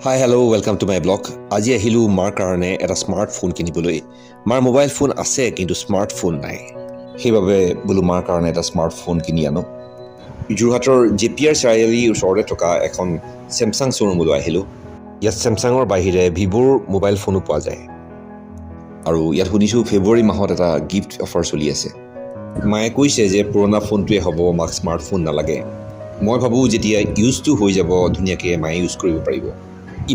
Hi hello' welcome to my blog. আজি আহিলোঁ মাৰ কাৰণে এটা স্মাৰ্টফোন কিনিবলৈ। মাৰ মোবাইল ফোন আছে কিন্তু স্মাৰ্টফোন নাই, সেইবাবে বোলো মাৰ কাৰণে এটা স্মাৰ্টফোন কিনি আনো। যোৰহাটৰ JPR চাৰিআলিৰ ওচৰতে থকা এখন চেমচাং শ্ব'ৰুমলৈ আহিলোঁ। ইয়াত চেমচাঙৰ বাহিৰে ভিভ'ৰ মোবাইল ফোনো পোৱা যায় আৰু ইয়াত শুনিছোঁ ফেব্ৰুৱাৰী মাহত এটা গিফ্ট অফাৰ চলি আছে। মায়ে কৈছে যে পুৰণা ফোনটোৱে হ'ব, মাক স্মাৰ্টফোন নালাগে। মই ভাবোঁ যেতিয়া ইউজটো হৈ যাব ধুনীয়াকৈ মায়ে ইউজ কৰিব পাৰিব।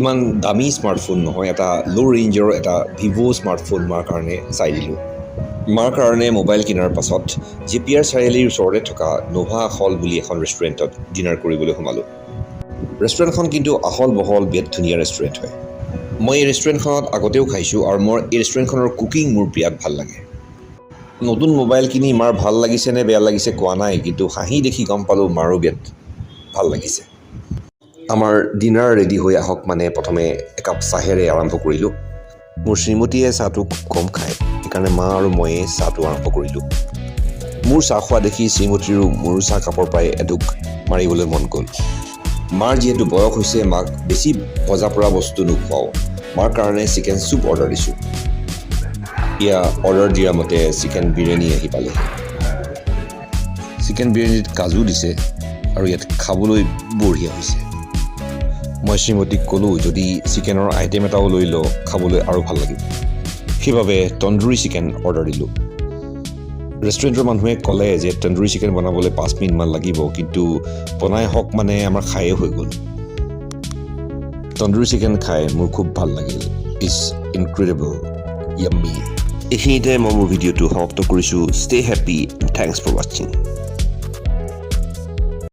ইমান দামী স্মাৰ্টফোন নহয়, এটা ল' ৰেঞ্জৰ এটা ভিভ' স্মাৰ্টফোন মাৰ কাৰণে চাই দিলোঁ। মাৰ কাৰণে মোবাইল কিনাৰ পাছত JPR চাৰিআলিৰ ওচৰতে থকা নভা আখল বুলি এখন ৰেষ্টুৰেণ্টত ডিনাৰ কৰিবলৈ সোমালোঁ। ৰেষ্টুৰেণ্টখন কিন্তু আহল বহল বিৰাট ধুনীয়া ৰেষ্টুৰেণ্ট হয়। মই এই ৰেষ্টুৰেণ্টখনত আগতেও খাইছোঁ আৰু মোৰ এই ৰেষ্টুৰেণ্টখনৰ কুকিং মোৰ বিৰাট ভাল লাগে। নতুন মোবাইল কিনি মাৰ ভাল লাগিছে নে বেয়া লাগিছে কোৱা নাই, কিন্তু হাঁহি দেখি গম পালোঁ মাৰো বিৰাট ভাল লাগিছে। আমাৰ ডিনাৰ ৰেডি হৈ আহক মানে প্ৰথমে একাপ চাহেৰে আৰম্ভ কৰিলোঁ। মোৰ শ্ৰীমতীয়ে চাহটো খুব কম খায়, সেইকাৰণে মা আৰু ময়ে চাহটো আৰম্ভ কৰিলোঁ। মোৰ চাহ খোৱা দেখি শ্ৰীমতীৰো মোৰো চাহ কাপৰ পৰাই এডোক মাৰিবলৈ মন গ'ল। মাৰ যিহেতু বয়স হৈছে, মাক বেছি ভজা পৰা বস্তু নোখুৱাওঁ। মাৰ কাৰণে চিকেন চুপ অৰ্ডাৰ দিছোঁ। এয়া অৰ্ডাৰ দিয়া মতে চিকেন বিৰিয়ানী আহি পালে। চিকেন বিৰিয়ানীত কাজু দিছে আৰু ইয়াত খাবলৈ বঢ়িয়া হৈছে। মই শ্ৰীমতীক ক'লোঁ যদি চিকেনৰ আইটেম এটাও লৈ লওঁ খাবলৈ আৰু ভাল লাগিব, সেইবাবে তন্দুৰী চিকেন অৰ্ডাৰ দিলোঁ। ৰেষ্টুৰেণ্টৰ মানুহে ক'লে যে তন্দুৰী চিকেন বনাবলৈ 5 মিনিটমান লাগিব, কিন্তু বনাই হওক মানে আমাৰ খায়ে হৈ গ'ল। তন্দুৰী চিকেন খাই মোৰ খুব ভাল লাগিল। It's incredible, yummy. এইখিনিতে মই মোৰ ভিডিঅ'টো সমাপ্ত কৰিছোঁ। ষ্টে হেপ্পী, থেংকছ ফৰ ৱাচিং।